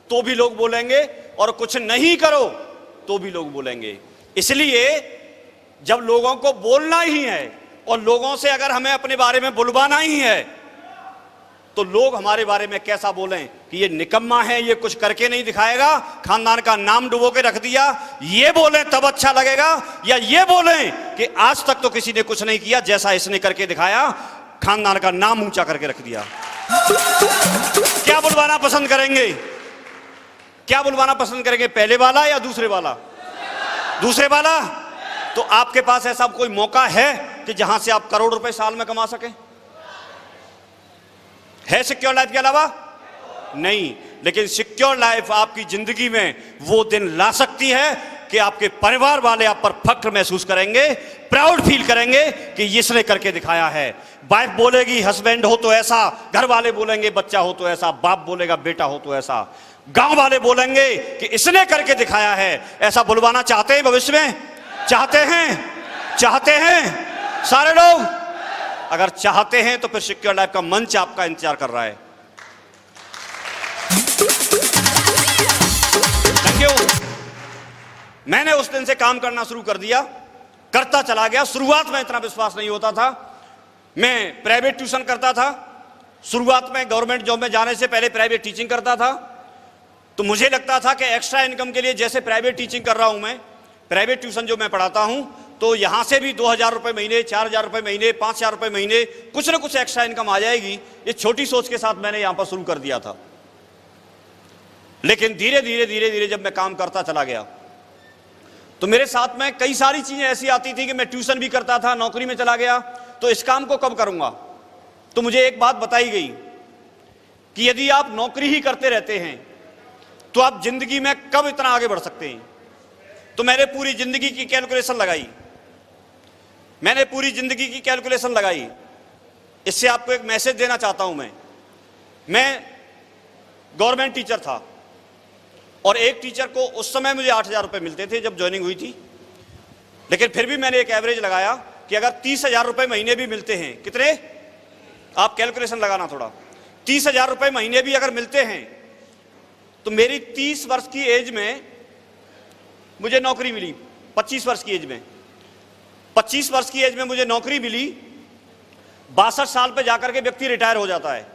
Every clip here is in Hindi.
तो भी लोग बोलेंगे, और कुछ नहीं करो तो भी लोग बोलेंगे। इसलिए जब लोगों को बोलना ही है और लोगों से अगर हमें अपने बारे में बुलवाना ही है, तो लोग हमारे बारे में कैसा बोलें कि ये निकम्मा है, ये कुछ करके नहीं दिखाएगा, खानदान का नाम डुबो के रख दिया, ये बोलें तब अच्छा लगेगा, या ये बोलें कि आज तक तो किसी ने कुछ नहीं किया जैसा इसने करके दिखाया, खानदान का नाम ऊंचा करके रख दिया। क्या बुलवाना पसंद करेंगे? क्या बुलवाना पसंद करेंगे, पहले वाला या दूसरे वाला? दूसरे वाला। तो आपके पास ऐसा कोई मौका है कि जहां से आप करोड़ रुपए साल में कमा सकें? है सिक्योर लाइफ के अलावा? नहीं। लेकिन सिक्योर लाइफ आपकी जिंदगी में वो दिन ला सकती है कि आपके परिवार वाले आप पर फख्र महसूस करेंगे, प्राउड फील करेंगे कि इसने करके दिखाया है। वाइफ बोलेगी हस्बैंड हो तो ऐसा, घर वाले बोलेंगे बच्चा हो तो ऐसा, बाप बोलेगा बेटा हो तो ऐसा, गांव वाले बोलेंगे कि इसने करके दिखाया है। ऐसा बुलवाना चाहते हैं भविष्य में? चाहते हैं? चाहते हैं सारे लोग? अगर चाहते हैं तो फिर सिक्योर लाइफ का मंच आपका इंतजार कर रहा है। Thank you. मैंने उस दिन से काम करना शुरू कर दिया, करता चला गया। शुरुआत में इतना विश्वास नहीं होता था। मैं प्राइवेट ट्यूशन करता था, शुरुआत में गवर्नमेंट जॉब में जाने से पहले प्राइवेट टीचिंग करता था। तो मुझे लगता था कि एक्स्ट्रा इनकम के लिए, जैसे प्राइवेट टीचिंग कर रहा हूं मैं, प्राइवेट ट्यूशन जो मैं पढ़ाता हूं, तो यहां से भी 2,000 रुपए महीने, 4,000 रुपए महीने, 5,000 रुपए महीने, कुछ ना कुछ एक्स्ट्रा इनकम आ जाएगी। ये छोटी सोच के साथ मैंने यहां पर शुरू कर दिया था। लेकिन धीरे धीरे जब मैं काम करता चला गया तो मेरे साथ में कई सारी चीजें ऐसी आती थी कि मैं ट्यूशन भी करता था, नौकरी में चला गया, तो इस काम को कब करूंगा? तो मुझे एक बात बताई गई कि यदि आप नौकरी ही करते रहते हैं तो आप जिंदगी में कब इतना आगे बढ़ सकते हैं। तो मैंने पूरी जिंदगी की कैलकुलेशन लगाई, इससे आपको एक मैसेज देना चाहता हूं। मैं गवर्नमेंट टीचर था और एक टीचर को उस समय मुझे 8,000 रुपए मिलते थे जब ज्वाइनिंग हुई थी। लेकिन फिर भी मैंने एक एवरेज लगाया कि अगर 30,000 रुपए महीने भी मिलते हैं, कितने? आप कैलकुलेशन लगाना थोड़ा। 30,000 रुपए महीने भी अगर मिलते हैं तो मेरी 30 वर्ष की एज में मुझे नौकरी मिली। 25 वर्ष की एज में, 25 वर्ष की एज में मुझे नौकरी मिली। 62 साल पे जाकर के व्यक्ति रिटायर हो जाता है।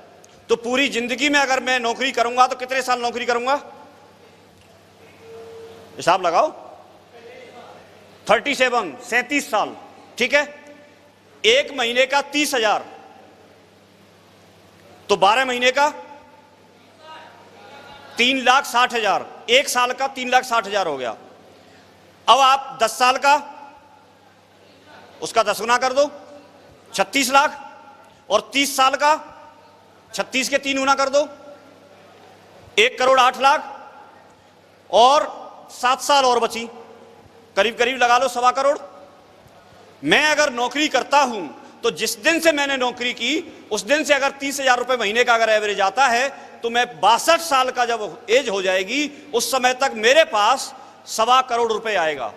तो पूरी जिंदगी में अगर मैं नौकरी करूंगा तो कितने साल नौकरी करूंगा? हिसाब लगाओ। 37 साल, ठीक है। एक महीने का 30,000, तो 12 महीने का 3,60,000, एक साल का 3,60,000 हो गया। अब आप 10 साल का, उसका 10 गुना कर दो, 36 लाख, और 30 साल का 36 के 3 गुना कर दो, 1,08,00,000, और 7 साल और बची, करीब करीब लगा लो 1.25 करोड़। मैं अगर नौकरी करता हूं तो जिस दिन से मैंने नौकरी की उस दिन से अगर 30,000 रुपए महीने का अगर एवरेज आता है तो मैं 62 साल का जब एज हो जाएगी उस समय तक मेरे पास 1.25 करोड़ रुपए आएगा।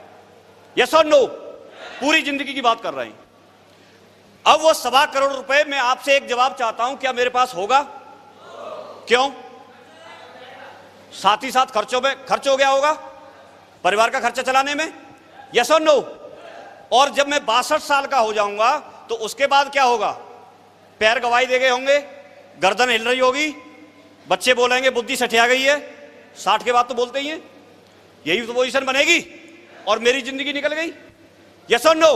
यस और नो? पूरी जिंदगी की बात कर रहे हैं। अब वो 1.25 करोड़ रुपए, मैं आपसे एक जवाब चाहता हूं, क्या मेरे पास होगा? क्यों? साथ ही साथ खर्चों में खर्च हो गया होगा, परिवार का खर्चा चलाने में। यस और नो? और जब मैं 62 साल का हो जाऊंगा तो उसके बाद क्या होगा? पैर गवाही दे गए होंगे, गर्दन हिल रही होगी, बच्चे बोलेंगे बुद्धि सठिया गई है। 60 के बाद तो बोलते ही हैं। यही तो पोजीशन बनेगी और मेरी जिंदगी निकल गई। यस और नो?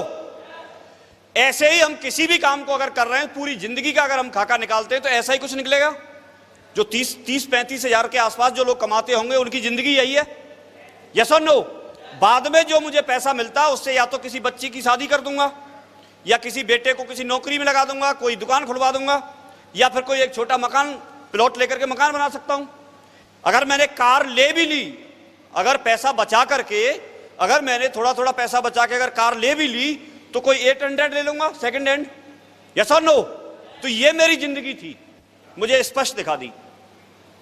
ऐसे ही हम किसी भी काम को अगर कर रहे हैं, पूरी जिंदगी का अगर हम खाका निकालते हैं तो ऐसा ही कुछ निकलेगा। जो 30-35 हजार के आसपास जो लोग कमाते होंगे उनकी जिंदगी यही है। यस और नो? बाद में जो मुझे पैसा मिलता है उससे या तो किसी बच्ची की शादी कर दूंगा, या किसी बेटे को किसी नौकरी में लगा दूंगा, कोई दुकान खुलवा दूंगा, या फिर कोई एक छोटा मकान प्लॉट लेकर के मकान बना सकता हूं। अगर मैंने कार ले भी ली, अगर पैसा बचा करके, अगर मैंने थोड़ा थोड़ा पैसा बचा के अगर कार ले भी ली तो कोई 800 ले लूंगा सेकंड हैंड। यस और नो? तो ये मेरी जिंदगी थी, मुझे स्पष्ट दिखा दी,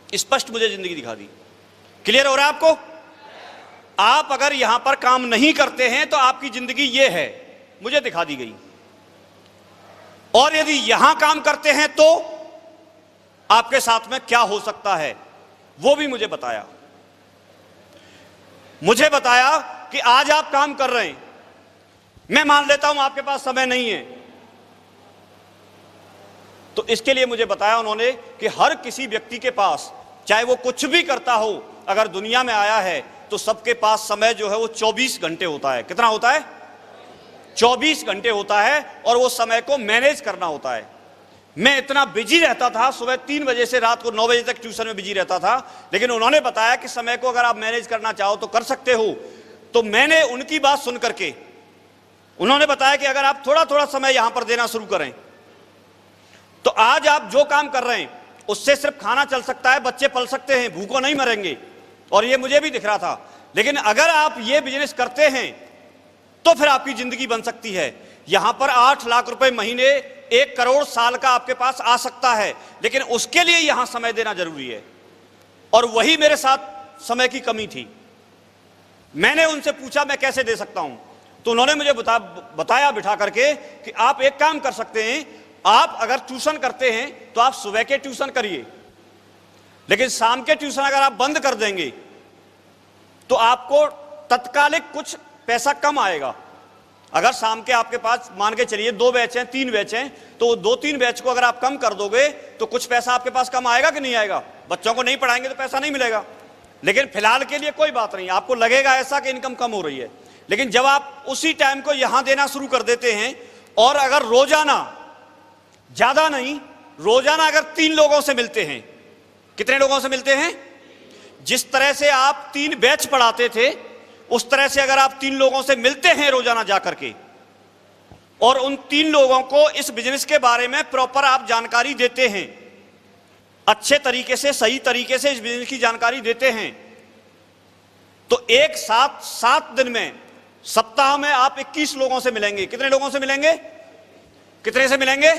स्पष्ट मुझे जिंदगी दिखा दी। क्लियर हो रहा है आपको? आप अगर यहां पर काम नहीं करते हैं तो आपकी जिंदगी ये है, मुझे दिखा दी गई। और यदि यहां काम करते हैं तो आपके साथ में क्या हो सकता है वो भी मुझे बताया। मुझे बताया कि आज आप काम कर रहे हैं, मैं मान लेता हूं आपके पास समय नहीं है, तो इसके लिए मुझे बताया उन्होंने कि हर किसी व्यक्ति के पास, चाहे वो कुछ भी करता हो, अगर दुनिया में आया है तो सबके पास समय जो है वो 24 घंटे होता है। कितना होता है? 24 घंटे होता है, और वो समय को मैनेज करना होता है। मैं इतना बिजी रहता था, सुबह 3 बजे से रात को 9 बजे तक ट्यूशन में बिजी रहता था, लेकिन उन्होंने बताया कि समय को अगर आप मैनेज करना चाहो तो कर सकते हो। तो मैंने उनकी बात सुन करके, उन्होंने बताया कि अगर आप थोड़ा थोड़ा समय यहां पर देना शुरू करें तो आज आप जो काम कर रहे हैं उससे सिर्फ खाना चल सकता है, बच्चे पल सकते हैं, भूखों नहीं मरेंगे, और ये मुझे भी दिख रहा था। लेकिन अगर आप ये बिजनेस करते हैं तो फिर आपकी जिंदगी बन सकती है। यहां पर 8 लाख रुपए महीने, 1 करोड़ साल का आपके पास आ सकता है, लेकिन उसके लिए यहां समय देना जरूरी है। और वही मेरे साथ समय की कमी थी। मैंने उनसे पूछा मैं कैसे दे सकता हूं, तो उन्होंने मुझे बताया बिठा करके कि आप एक काम कर सकते हैं, आप अगर ट्यूशन करते हैं तो आप सुबह के ट्यूशन करिए, लेकिन शाम के ट्यूशन अगर आप बंद कर देंगे तो आपको तत्कालिक कुछ पैसा कम आएगा। अगर शाम के आपके पास मान के चलिए 2 बैच हैं, 3 बैच हैं, तो 2-3 बैच को अगर आप कम कर दोगे तो कुछ पैसा आपके पास कम आएगा कि नहीं आएगा? बच्चों को नहीं पढ़ाएंगे तो पैसा नहीं मिलेगा, लेकिन फिलहाल के लिए कोई बात नहीं, आपको लगेगा ऐसा कि इनकम कम हो रही है। लेकिन जब आप उसी टाइम को यहां देना शुरू कर देते हैं, और अगर रोजाना, ज्यादा नहीं, रोजाना अगर 3 लोगों से मिलते हैं, कितने लोगों से मिलते हैं? जिस तरह से आप 3 बैच पढ़ाते थे उस तरह से अगर आप 3 लोगों से मिलते हैं रोजाना जाकर के, और उन 3 लोगों को इस बिजनेस के बारे में प्रॉपर आप जानकारी देते हैं, अच्छे तरीके से, सही तरीके से इस बिजनेस की जानकारी देते हैं, तो एक साथ 7 दिन में, सप्ताह में आप 21 लोगों से मिलेंगे। कितने लोगों से मिलेंगे? कितने से मिलेंगे?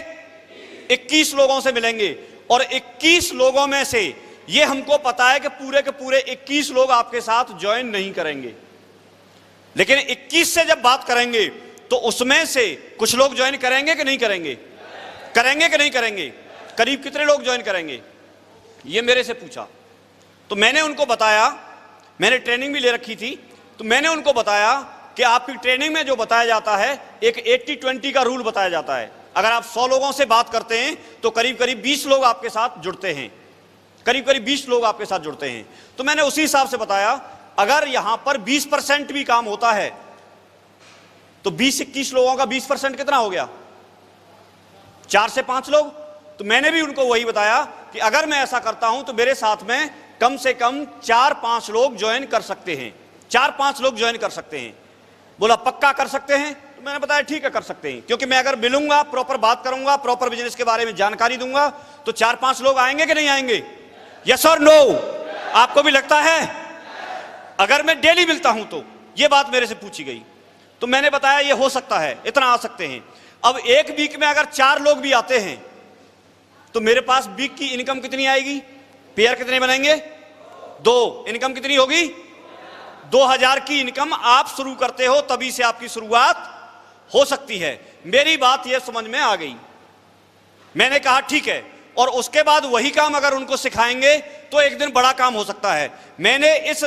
21 लोगों से मिलेंगे। और 21 लोगों में से ये हमको पता है कि पूरे के पूरे 21 लोग आपके साथ ज्वाइन नहीं करेंगे, लेकिन 21 से जब बात करेंगे तो उसमें से कुछ लोग ज्वाइन करेंगे कि नहीं करेंगे? करेंगे कि नहीं करेंगे? करीब कितने लोग ज्वाइन करेंगे? ये मेरे से पूछा, तो मैंने उनको बताया, मैंने ट्रेनिंग भी ले रखी थी, तो मैंने उनको बताया कि आपकी ट्रेनिंग में जो बताया जाता है, एक 80-20 का रूल बताया जाता है। अगर आप 100 लोगों से बात करते हैं तो करीब करीब 20 लोग आपके साथ जुड़ते हैं, करीब करीब 20 लोग आपके साथ जुड़ते हैं। तो मैंने उसी हिसाब से बताया, अगर यहां पर 20% भी काम होता है तो 20-21 लोगों का 20% कितना हो गया? 4 से 5 लोग। तो मैंने भी उनको वही बताया कि अगर मैं ऐसा करता हूं तो मेरे साथ में कम से कम 4-5 लोग ज्वाइन कर सकते हैं, 4-5 लोग ज्वाइन कर सकते हैं। बोला पक्का कर सकते हैं? तो मैंने बताया ठीक है कर सकते हैं, क्योंकि मैं अगर मिलूंगा, प्रॉपर बात करूंगा, प्रॉपर बिजनेस के बारे में जानकारी दूंगा तो 4-5 लोग आएंगे कि नहीं आएंगे? यस और नो? आपको भी लगता है? अगर मैं डेली मिलता हूं तो, यह बात मेरे से पूछी गई, तो मैंने बताया ये हो सकता है, इतना आ सकते हैं। अब एक वीक में अगर 4 लोग भी आते हैं तो मेरे पास वीक की इनकम कितनी आएगी? पेयर कितने बनेंगे? 2। इनकम कितनी होगी? 2000 की इनकम आप शुरू करते हो, तभी से आपकी शुरुआत हो सकती है। मेरी बात यह समझ में आ गई। मैंने कहा ठीक है, और उसके बाद वही काम अगर उनको सिखाएंगे तो एक दिन बड़ा काम हो सकता है। मैंने इस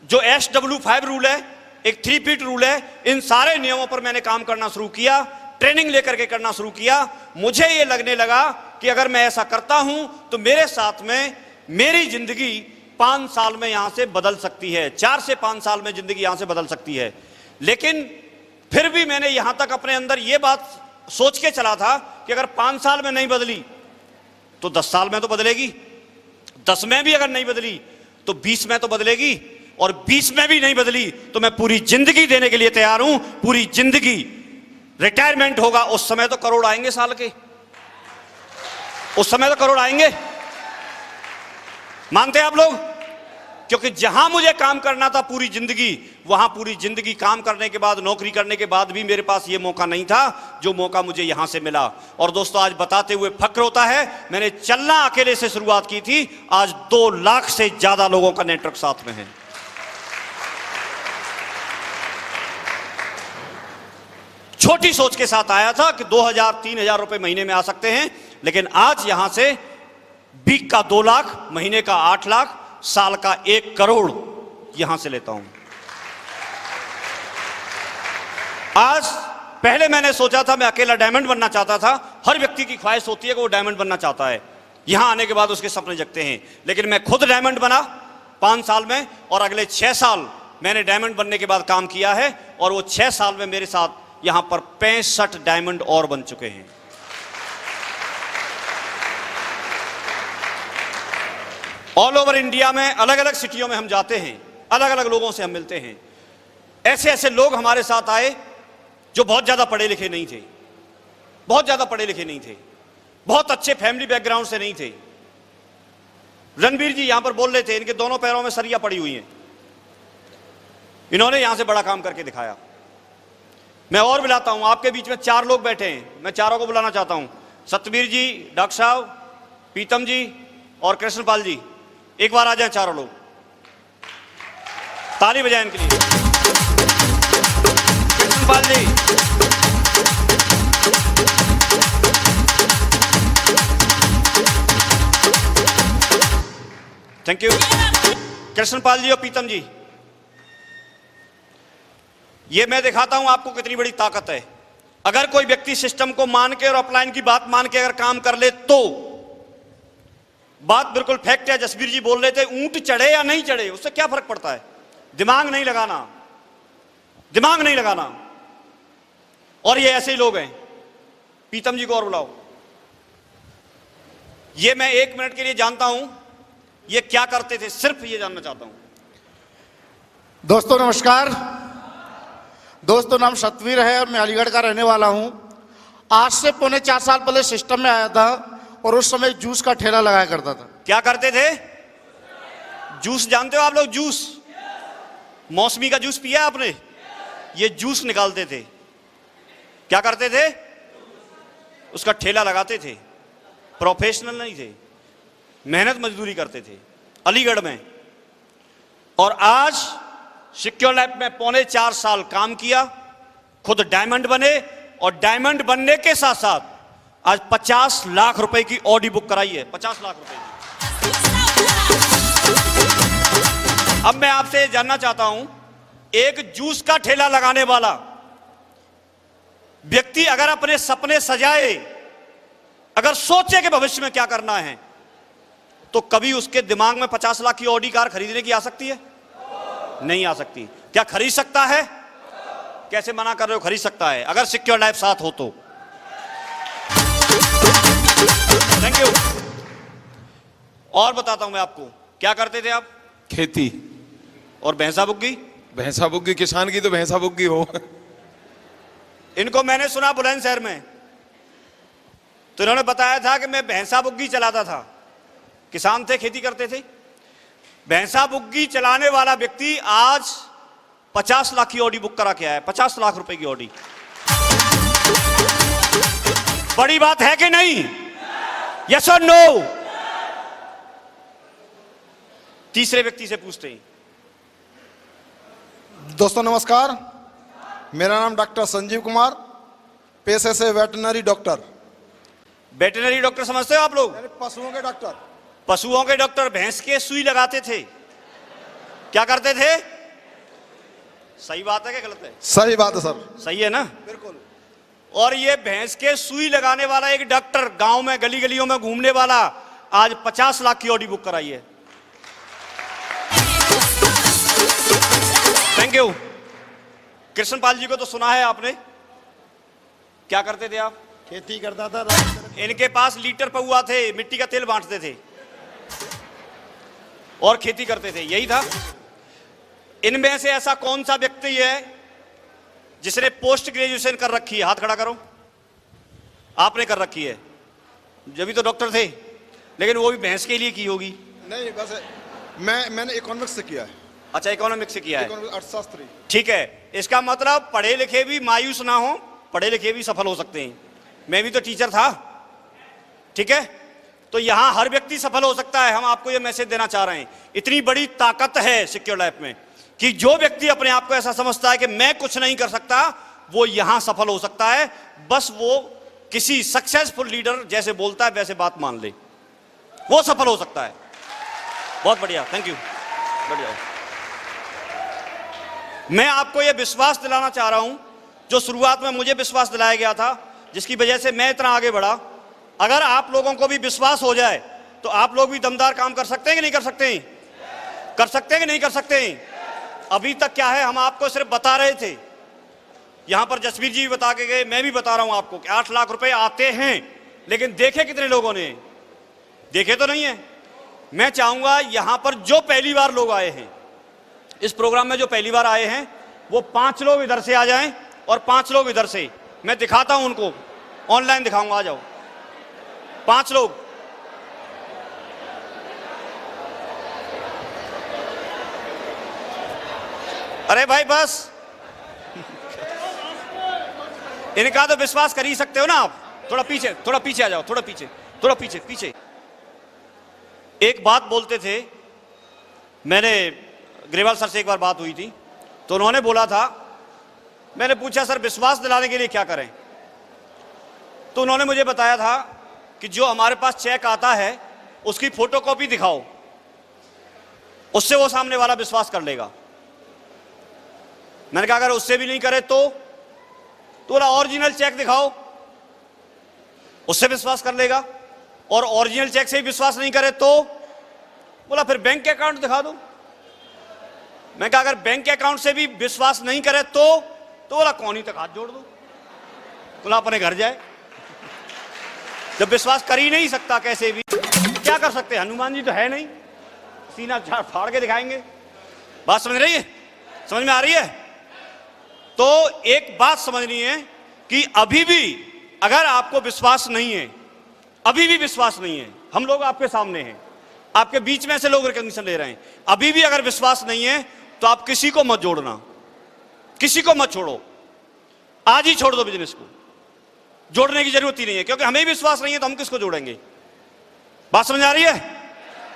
जो SW5 रूल है, एक 3 फीट रूल है, इन सारे नियमों पर मैंने काम करना शुरू किया, ट्रेनिंग लेकर के करना शुरू किया। मुझे ये लगने लगा कि अगर मैं ऐसा करता हूं तो मेरे साथ में मेरी जिंदगी 5 साल में यहां से बदल सकती है, 4 से 5 साल में जिंदगी यहां से बदल सकती है। लेकिन फिर भी मैंने यहां तक अपने अंदर यह बात सोच के चला था कि अगर 5 साल में नहीं बदली तो 10 साल में तो बदलेगी, 10 में भी अगर नहीं बदली तो 20 में तो बदलेगी, और 20 में भी नहीं बदली तो मैं पूरी जिंदगी देने के लिए तैयार हूं, पूरी जिंदगी। रिटायरमेंट होगा उस समय तो करोड़ आएंगे साल के, उस समय तो करोड़ आएंगे। मानते हैं आप लोग? क्योंकि जहां मुझे काम करना था पूरी जिंदगी, वहां पूरी जिंदगी काम करने के बाद, नौकरी करने के बाद भी मेरे पास यह मौका नहीं था जो मौका मुझे यहां से मिला। और दोस्तों आज बताते हुए फक्र होता है, मैंने चलना अकेले से शुरुआत की थी, आज 2 लाख से ज्यादा लोगों का नेटवर्क साथ में है। छोटी सोच के साथ आया था कि 2000-3000 रुपए महीने में आ सकते हैं, लेकिन आज यहां से वीक का 2 लाख, महीने का 8 लाख, साल का 1 करोड़ यहां से लेता हूं। आज पहले मैंने सोचा था मैं अकेला डायमंड बनना चाहता था। हर व्यक्ति की ख्वाहिश होती है कि वो डायमंड बनना चाहता है, यहां आने के बाद उसके सपने जगते हैं। लेकिन मैं खुद डायमंड बना 5 साल में, और अगले 6 साल मैंने डायमंड बनने के बाद काम किया है, और वो 6 साल में मेरे साथ यहां पर 65 डायमंड और बन चुके हैं। ऑल ओवर इंडिया में अलग अलग सिटियों में हम जाते हैं, अलग अलग लोगों से हम मिलते हैं। ऐसे ऐसे लोग हमारे साथ आए जो बहुत ज्यादा पढ़े लिखे नहीं थे, बहुत ज्यादा पढ़े लिखे नहीं थे, बहुत अच्छे फैमिली बैकग्राउंड से नहीं थे। रणबीर जी यहां पर बोल रहे थे इनके दोनों पैरों में सरिया पड़ी हुई है, इन्होंने यहां से बड़ा काम करके दिखाया। मैं और बुलाता हूं, आपके बीच में 4 लोग बैठे हैं, मैं चारों को बुलाना चाहता हूं। सतबीर जी, डॉक्टर साहब, प्रीतम जी और कृष्णपाल जी, एक बार आ जाएं चारों लोग, ताली बजाएं इनके लिए। कृष्णपाल जी, थैंक यू। कृष्णपाल जी और प्रीतम जी, ये मैं दिखाता हूं आपको कितनी बड़ी ताकत है। अगर कोई व्यक्ति सिस्टम को मान के और अपलाइन की बात मान के अगर काम कर ले तो बात बिल्कुल फैक्ट है। जसबीर जी बोल रहे थे ऊंट चढ़े या नहीं चढ़े उससे क्या फर्क पड़ता है, दिमाग नहीं लगाना, दिमाग नहीं लगाना। और ये ऐसे ही लोग हैं। प्रीतम जी को और बुलाओ। ये मैं 1 मिनट के लिए जानता हूं ये क्या करते थे, सिर्फ ये जानना चाहता हूं। दोस्तों नमस्कार। दोस्तों नाम सतवीर है और मैं अलीगढ़ का रहने वाला हूं। आज से पौने 4 साल पहले सिस्टम में आया था और उस समय जूस का ठेला लगाया करता था। क्या करते थे? जूस जानते हो आप लोग? जूस, मौसमी का जूस पिया आपने? ये जूस निकालते थे। क्या करते थे? उसका ठेला लगाते थे। प्रोफेशनल नहीं थे, मेहनत मजदूरी करते थे अलीगढ़ में। और आज सिक्योर लैब में पौने 4 साल काम किया, खुद डायमंड बने, और डायमंड बनने के साथ साथ आज 50 लाख रुपए की ऑडी बुक कराई है, 50 लाख रुपए की। अब मैं आपसे जानना चाहता हूं, एक जूस का ठेला लगाने वाला व्यक्ति अगर अपने सपने सजाए, अगर सोचे कि भविष्य में क्या करना है, तो कभी उसके दिमाग में 50 लाख की ऑडी कार खरीदने की आ सकती है? नहीं आ सकती। क्या खरीद सकता है? कैसे मना कर रहे हो? खरीद सकता है अगर सिक्योर लाइफ साथ हो तो। Thank you. और बताता हूं मैं आपको, क्या करते थे आप? खेती। और भैंसा बुग्गी? भैंसा बुग्गी, किसान की तो भैंसा बुग्गी हो। इनको मैंने सुना बुलंदशहर में, तो इन्होंने बताया था कि मैं भैंसा बुग्गी चलाता था। किसान थे, खेती करते थे। भैंसा बुग्गी चलाने वाला व्यक्ति आज 50 लाख की ऑडी बुक करा के आया, 50 लाख रुपए की ऑडी। बड़ी बात है कि नहीं? यस और नो? तीसरे व्यक्ति से पूछते हैं। दोस्तों नमस्कार, मेरा नाम डॉक्टर संजीव कुमार, पेशे से वेटनरी डॉक्टर। वेटनरी डॉक्टर समझते हो आप लोग? पशुओं के डॉक्टर। पशुओं के डॉक्टर भैंस के सुई लगाते थे। क्या करते थे? सही बात है कि गलत है? सही बात है सर। सही है ना? बिल्कुल। और ये भैंस के सुई लगाने वाला एक डॉक्टर, गांव में गली गलियों में घूमने वाला, आज 50 लाख की ऑडी बुक कराई है। Thank you. कृष्णपाल जी को तो सुना है आपने। क्या करते थे आप? खेती करता था। इनके पास लीटर पौआ थे, मिट्टी का तेल बांटते थे और खेती करते थे, यही था। इनमें से ऐसा कौन सा व्यक्ति है जिसने पोस्ट ग्रेजुएशन कर रखी है? हाथ खड़ा करो। आपने कर रखी है, जब भी तो डॉक्टर थे, लेकिन वो भी भैंस के लिए की होगी। नहीं, बस मैंने इकोनॉमिक्स से किया है। अच्छा, इकोनॉमिक्स से किया है। अर्थशास्त्री। ठीक है, इसका मतलब पढ़े लिखे भी मायूस ना हो, पढ़े लिखे भी सफल हो सकते हैं। मैं भी तो टीचर था, ठीक है? तो यहां हर व्यक्ति सफल हो सकता है। हम आपको यह मैसेज देना चाह रहे हैं। इतनी बड़ी ताकत है सिक्योर लाइफ में कि जो व्यक्ति अपने आप को ऐसा समझता है कि मैं कुछ नहीं कर सकता, वो यहां सफल हो सकता है। बस वो किसी सक्सेसफुल लीडर जैसे बोलता है वैसे बात मान ले। वो सफल हो सकता है। बहुत बढ़िया, थैंक यू, बढ़िया। मैं आपको यह विश्वास दिलाना चाह रहा हूं, जो शुरुआत में मुझे विश्वास दिलाया गया था, जिसकी वजह से मैं इतना आगे बढ़ा। अगर आप लोगों को भी विश्वास हो जाए तो आप लोग भी दमदार काम कर सकते हैं कि नहीं कर सकते हैं? कर सकते हैं कि नहीं कर सकते हैं? अभी तक क्या है, हम आपको सिर्फ बता रहे थे। यहां पर जसवीर जी भी बता के गए, मैं भी बता रहा हूं आपको कि 8 लाख रुपए आते हैं, लेकिन देखे कितने लोगों ने? देखे तो नहीं है। मैं चाहूंगा यहां पर जो पहली बार लोग आए हैं इस प्रोग्राम में, जो पहली बार आए हैं, वो 5 लोग इधर से आ जाएं और 5 लोग इधर से। मैं दिखाता हूं उनको, ऑनलाइन दिखाऊंगा, आ जाओ 5 लोग। अरे भाई बस, इनका तो विश्वास कर ही सकते हो ना आप। थोड़ा पीछे, थोड़ा पीछे आ जाओ, थोड़ा पीछे, थोड़ा पीछे, पीछे। एक बात बोलते थे, मैंने ग्रेवाल सर से एक बार बात हुई थी, तो उन्होंने बोला था, मैंने पूछा सर विश्वास दिलाने के लिए क्या करें, तो उन्होंने मुझे बताया था कि जो हमारे पास चेक आता है उसकी फोटोकॉपी दिखाओ, उससे वो सामने वाला विश्वास कर लेगा। मैंने कहा अगर उससे भी नहीं करे तो बोला ओरिजिनल चेक दिखाओ, उससे विश्वास कर लेगा। और ओरिजिनल चेक से ही विश्वास नहीं करे तो बोला फिर बैंक के अकाउंट दिखा दो। मैं कहा अगर बैंक के अकाउंट से भी विश्वास नहीं करे तो बोला कौनी तक हाथ जोड़ दो, बोला अपने घर जाए। जब विश्वास कर ही नहीं सकता कैसे भी, क्या कर सकते हैं? हनुमान जी तो है नहीं, सीना फाड़ के दिखाएंगे। बात समझ रही है? समझ में आ रही है? तो एक बात समझनी है कि अभी भी अगर आपको विश्वास नहीं है, अभी भी विश्वास नहीं है, हम लोग आपके सामने हैं, आपके बीच में से लोग रिकॉग्निशन ले रहे हैं, अभी भी अगर विश्वास नहीं है तो आप किसी को मत जोड़ना, किसी को मत छोड़ो, आज ही छोड़ दो बिजनेस को। जोड़ने की जरूरत ही नहीं है, क्योंकि हमें विश्वास नहीं है तो हम किसको जोड़ेंगे? बात समझ आ रही है?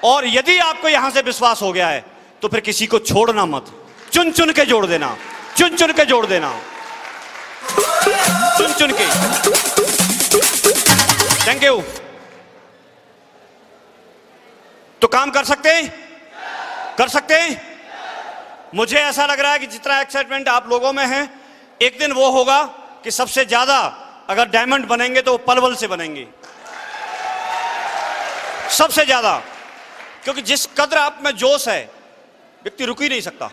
और यदि आपको यहां से विश्वास हो गया है तो फिर किसी को छोड़ना मत, चुन चुन के जोड़ देना, चुन चुन के जोड़ देना, चुन चुन के। Thank you. तो काम कर सकते हैं, कर सकते हैं। मुझे ऐसा लग रहा है कि जितना एक्साइटमेंट आप लोगों में है, एक दिन वो होगा कि सबसे ज्यादा अगर डायमंड बनेंगे तो वो पलवल से बनेंगे, सबसे ज्यादा। क्योंकि जिस कदर आप में जोश है, व्यक्ति रुक ही नहीं सकता।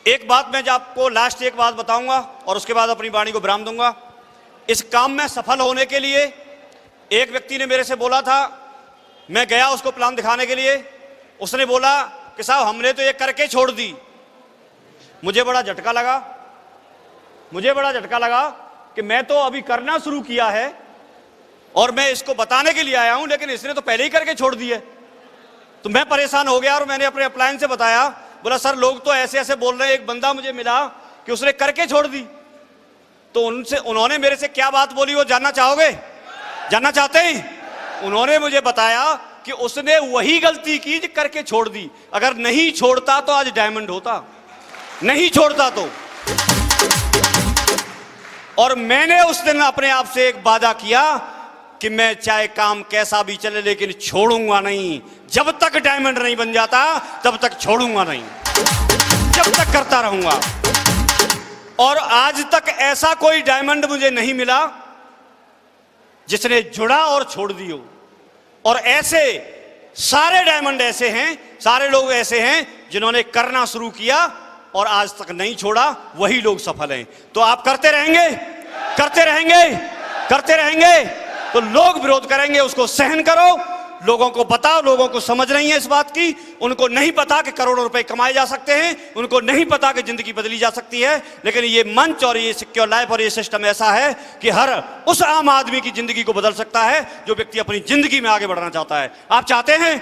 एक बात मैं आपको लास्ट एक बात बताऊंगा और उसके बाद अपनी वाणी को विराम दूंगा। इस काम में सफल होने के लिए एक व्यक्ति ने मेरे से बोला था, मैं गया उसको प्लान दिखाने के लिए, उसने बोला कि साहब हमने तो ये करके छोड़ दी। मुझे बड़ा झटका लगा, मुझे बड़ा झटका लगा कि मैं तो अभी करना शुरू किया है और मैं इसको बताने के लिए आया हूं, लेकिन इसने तो पहले ही करके छोड़ दी है। तो मैं परेशान हो गया और मैंने अपने अपलाइन से बताया, बोला सर लोग तो ऐसे ऐसे बोल रहे हैं। एक बंदा मुझे मिला कि उसने करके छोड़ दी। तो उन्होंने मेरे से क्या बात बोली वो जानना चाहोगे? जानना चाहते हैं? उन्होंने मुझे बताया कि उसने वही गलती की जो करके छोड़ दी। अगर नहीं छोड़ता तो आज डायमंड होता, नहीं छोड़ता तो। और मैंने उस दिन अपने आप से एक वादा किया कि मैं चाहे काम कैसा भी चले लेकिन छोड़ूंगा नहीं। जब तक डायमंड नहीं बन जाता तब तक छोड़ूंगा नहीं, जब तक करता रहूंगा। और आज तक ऐसा कोई डायमंड मुझे नहीं मिला जिसने जुड़ा और छोड़ दियो। और ऐसे सारे डायमंड ऐसे हैं, सारे लोग ऐसे हैं जिन्होंने करना शुरू किया और आज तक नहीं छोड़ा, वही लोग सफल हैं। तो आप करते रहेंगे, करते रहेंगे, करते रहेंगे तो लोग विरोध करेंगे, उसको सहन करो। लोगों को बताओ, लोगों को समझ नहीं है इस बात की, उनको नहीं पता कि करोड़ों रुपए कमाए जा सकते हैं, उनको नहीं पता कि जिंदगी बदली जा सकती है। लेकिन ये मंच और ये सिक्योर लाइफ और ये सिस्टम ऐसा है कि हर उस आम आदमी की जिंदगी को बदल सकता है जो व्यक्ति अपनी जिंदगी में आगे बढ़ना चाहता है। आप चाहते हैं,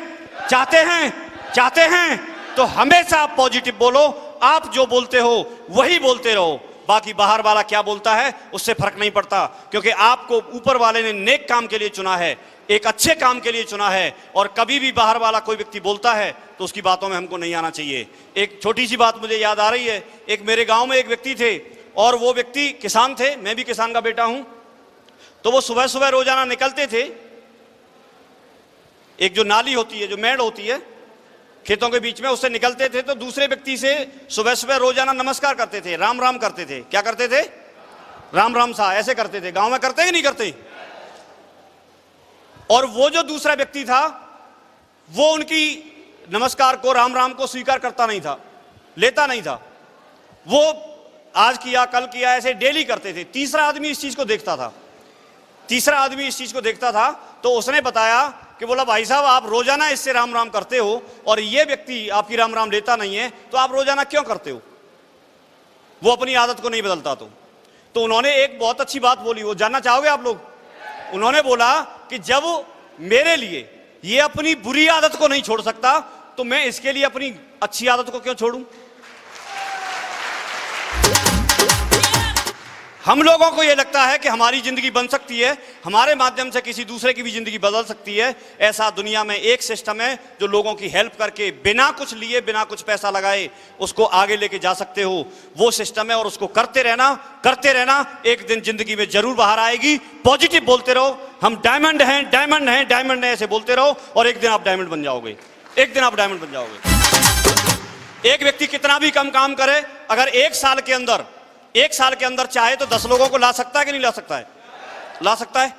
चाहते हैं, चाहते हैं तो हमेशा आप पॉजिटिव बोलो। आप जो बोलते हो वही बोलते रहो, बाकी बाहर वाला क्या बोलता है उससे फर्क नहीं पड़ता, क्योंकि आपको ऊपर वाले ने नेक काम के लिए चुना है, एक अच्छे काम के लिए चुना है। और कभी भी बाहर वाला कोई व्यक्ति बोलता है तो उसकी बातों में हमको नहीं आना चाहिए। एक छोटी सी बात मुझे याद आ रही है, एक मेरे गांव में एक व्यक्ति थे और वो व्यक्ति किसान थे, मैं भी किसान का बेटा हूं। तो वो सुबह सुबह रोजाना निकलते थे, एक जो नाली होती है, जो मेड़ होती है खेतों के बीच में, उससे निकलते थे तो दूसरे व्यक्ति से सुबह सुबह रोजाना नमस्कार करते थे, राम राम करते थे। क्या करते थे? राम राम सा ऐसे करते थे। गांव में करते कि नहीं करते? और वो जो दूसरा व्यक्ति था वो उनकी नमस्कार को, राम राम को स्वीकार करता नहीं था, लेता नहीं था। वो आज किया, कल किया, ऐसे डेली करते थे। तीसरा आदमी इस चीज को देखता था, तो उसने बताया कि बोला भाई साहब, आप रोजाना इससे राम राम करते हो और ये व्यक्ति आपकी राम राम लेता नहीं है, तो आप रोजाना क्यों करते हो? वो अपनी आदत को नहीं बदलता। तो उन्होंने एक बहुत अच्छी बात बोली, वो जानना चाहोगे आप लोग? उन्होंने बोला कि जब मेरे लिए ये अपनी बुरी आदत को नहीं छोड़ सकता तो मैं इसके लिए अपनी अच्छी आदत को क्यों छोड़ूं? हम लोगों को यह लगता है कि हमारी जिंदगी बन सकती है, हमारे माध्यम से किसी दूसरे की भी जिंदगी बदल सकती है। ऐसा दुनिया में एक सिस्टम है जो लोगों की हेल्प करके बिना कुछ लिए, बिना कुछ पैसा लगाए उसको आगे लेके जा सकते हो, वो सिस्टम है। और उसको करते रहना, एक दिन जिंदगी में जरूर बाहर आएगी। पॉजिटिव बोलते रहो, हम डायमंड हैं, डायमंड हैं, डायमंड हैं, ऐसे बोलते रहो और एक दिन आप डायमंड बन जाओगे, एक दिन आप डायमंड बन जाओगे। एक व्यक्ति कितना भी कम काम करे, अगर एक साल के अंदर चाहे तो 10 लोगों को ला सकता है कि नहीं ला सकता है? ला सकता है।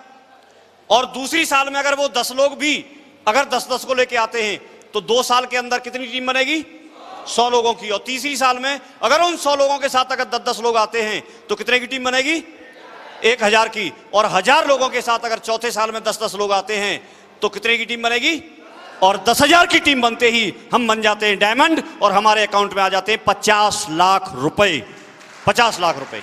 और दूसरी साल में अगर वो 10 लोग भी अगर 10-10 को लेके आते हैं तो 2 साल के अंदर कितनी टीम बनेगी? 100 लोगों की। और तीसरी साल में अगर उन 100 लोगों के साथ अगर 10-10 लोग आते हैं तो कितने की टीम बनेगी? 1000 की। और 1000 लोगों के साथ अगर चौथे साल में 10-10 लोग आते हैं तो कितने की टीम बनेगी? और 10,000 की टीम बनते ही हम बन जाते हैं डायमंड और हमारे अकाउंट में आ जाते हैं 50 लाख रुपए। 50 लाख रुपए।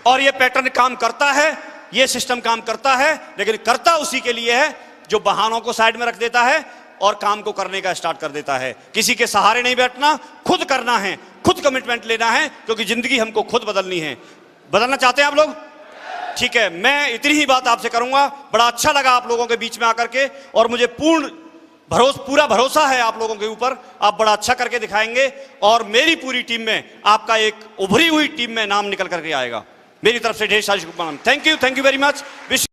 और ये पैटर्न काम करता है, ये सिस्टम काम करता है, लेकिन करता उसी के लिए है जो बहानों को साइड में रख देता है और काम को करने का स्टार्ट कर देता है। किसी के सहारे नहीं बैठना, खुद करना है, खुद कमिटमेंट लेना है, क्योंकि जिंदगी हमको खुद बदलनी है। बदलना चाहते हैं आप लोग? ठीक है, मैं इतनी ही बात आपसे करूंगा। बड़ा अच्छा लगा आप लोगों के बीच में आकर के, और मुझे पूरा भरोसा है आप लोगों के ऊपर। आप बड़ा अच्छा करके दिखाएंगे और मेरी पूरी टीम में आपका एक उभरी हुई टीम में नाम निकल करके आएगा। मेरी तरफ से ढेर सारी शुभकामनाएं। Thank you very much.